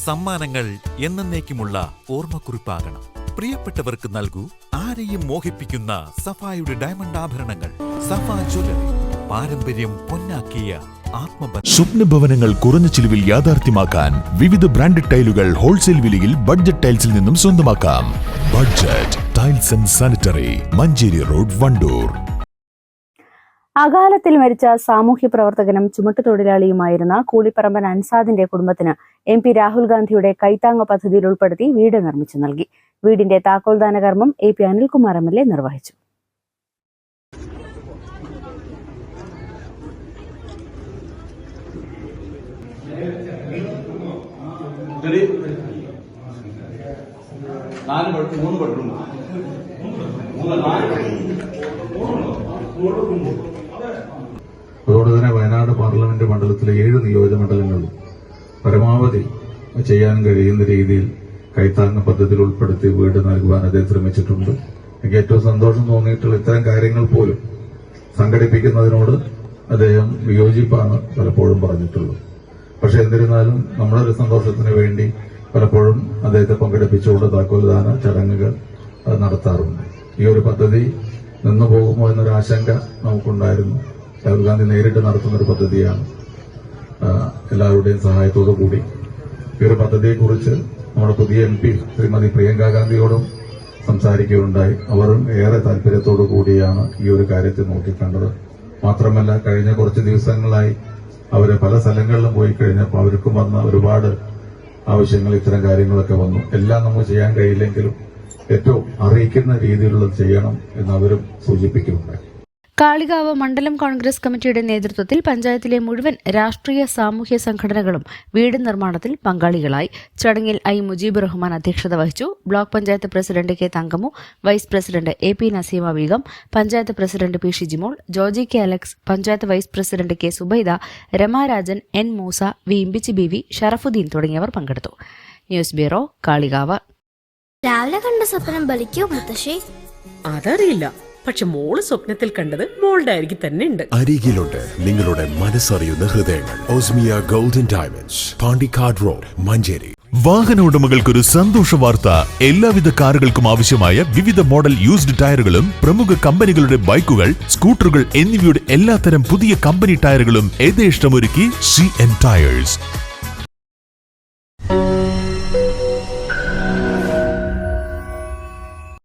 സമ്മാനങ്ങൾ എന്നേക്കുമുള്ള ഓർമ്മക്കുറിപ്പാകണം. പ്രിയപ്പെട്ടവർക്ക് നൽകൂ ആരെയും മോഹിപ്പിക്കുന്ന സഫായുടെ ഡയമണ്ട് ആഭരണങ്ങൾ. സഫ ജ്വല്ലറി, പാരമ്പര്യം പൊന്നാക്കിയ ആത്മബന്ധം. സ്വപ്നഭവനങ്ങൾ കുറഞ്ഞ ചിലവിൽ യാഥാർത്ഥ്യമാക്കാൻ വിവിധ ബ്രാൻഡഡ് ടൈലുകൾ ഹോൾസെയിൽ വിലയിൽ ബഡ്ജറ്റ് ടൈൽസിൽ നിന്നും സ്വന്തമാക്കാം. Budget tiles and sanitary, Manjeri road, Wandoor. അകാലത്തിൽ മരിച്ച സാമൂഹ്യ പ്രവർത്തകനും ചുമട്ടുതൊഴിലാളിയുമായിരുന്ന കൂളിപ്പറമ്പൻ അൻസാദിന്റെ കുടുംബത്തിന് MP രാഹുൽ ഗാന്ധിയുടെ കൈത്താങ്ങ് പദ്ധതിയിൽ ഉൾപ്പെടുത്തി വീട് നിർമ്മിച്ചു നൽകി. വീടിന്റെ താക്കോൽദാന കർമ്മം AP അനിൽകുമാർ MLA നിർവഹിച്ചു. അതോടെ തന്നെ വയനാട് പാർലമെന്റ് മണ്ഡലത്തിലെ 7 നിയോജകമണ്ഡലങ്ങളിലും പരമാവധി ചെയ്യാൻ കഴിയുന്ന രീതിയിൽ കൈത്താങ്ങ് പദ്ധതിയിൽ ഉൾപ്പെടുത്തി വീട് നൽകുവാൻ അദ്ദേഹം ശ്രമിച്ചിട്ടുണ്ട്. എനിക്ക് ഏറ്റവും സന്തോഷം തോന്നിയിട്ടുള്ള ഇത്തരം കാര്യങ്ങൾ പോലും സംഘടിപ്പിക്കുന്നതിനോട് അദ്ദേഹം വിയോജിപ്പാണ് പലപ്പോഴും പറഞ്ഞിട്ടുള്ളത്. പക്ഷെ എന്നിരുന്നാലും നമ്മുടെ ഒരു സന്തോഷത്തിന് വേണ്ടി പലപ്പോഴും അദ്ദേഹത്തെ പങ്കെടുപ്പിച്ചുകൊണ്ട് താക്കോൽദാന ചടങ്ങുകൾ നടത്താറുണ്ട്. ഈ ഒരു പദ്ധതി നിന്നുപോകുമോ എന്നൊരു ആശങ്ക നമുക്കുണ്ടായിരുന്നു. രാഹുൽ ഗാന്ധി നേരിട്ട് നടത്തുന്ന ഒരു പദ്ധതിയാണ്. എല്ലാവരുടെയും സഹായത്തോടു കൂടി ഈ ഒരു പദ്ധതിയെക്കുറിച്ച് നമ്മുടെ പുതിയ MP ശ്രീമതി പ്രിയങ്ക ഗാന്ധിയോടും സംസാരിക്കുകയുണ്ടായി. അവരും ഏറെ താല്പര്യത്തോടു കൂടിയാണ് ഈ ഒരു കാര്യത്തെ നോക്കിക്കണ്ടത്. മാത്രമല്ല, കഴിഞ്ഞ കുറച്ച് ദിവസങ്ങളായി അവര് പല സ്ഥലങ്ങളിലും പോയി കഴിഞ്ഞപ്പോൾ അവർക്കും വന്ന ഒരുപാട് ആവശ്യങ്ങൾ, ഇത്തരം കാര്യങ്ങളൊക്കെ വന്നു. എല്ലാം നമുക്ക് ചെയ്യാൻ കഴിയില്ലെങ്കിലും ഏറ്റവും അറിയിക്കുന്ന രീതിയിലുള്ളത് ചെയ്യണം എന്ന് അവരും സൂചിപ്പിക്കുന്നുണ്ടായി. കാളികാവ് മണ്ഡലം കോൺഗ്രസ് കമ്മിറ്റിയുടെ നേതൃത്വത്തിൽ പഞ്ചായത്തിലെ മുഴുവൻ രാഷ്ട്രീയ സാമൂഹ്യ സംഘടനകളും വീട് നിർമ്മാണത്തിൽ പങ്കാളികളായി. ചടങ്ങിൽ മുജീബ് റഹ്മാൻ അധ്യക്ഷത വഹിച്ചു. Block panchayat president K Thankamu, vice president AP Naseema Beegum, panchayat president P Shijimol, Joji K Alex, panchayat vice president K Subaida, Ramarajan, N Moosa, V Imbichi Beevi, Sharafudheen തുടങ്ങിയവർ പങ്കെടുത്തു. News bureau, Kalikavu. രാവിലെ കണ്ട സ്വപ്നം ബലിക്കോ മുത്തശ്ശി? അതറിയില്ല, പക്ഷെ മോള് സ്വപ്നത്തിൽ കണ്ടത് മോളുടെ അരികിൽ തന്നെ ഉണ്ട്. അരികിലുണ്ട് നിങ്ങളുടെ മനസ്സറിയുന്ന ഹൃദയങ്ങൾ. Osmiya golden diamonds, Pandikkad road, Manjeri. വാഹന ഉടമകൾക്കൊരു സന്തോഷ വാർത്ത. എല്ലാവിധ കാറുകൾക്കും ആവശ്യമായ വിവിധ മോഡൽ യൂസ്ഡ് ടയറുകളും പ്രമുഖ കമ്പനികളുടെ ബൈക്കുകൾ, സ്കൂട്ടറുകൾ എന്നിവയുടെ എല്ലാത്തരം പുതിയ കമ്പനി ടയറുകളും യഥേഷ്ടമൊരുക്കി CN ടയേഴ്സ്.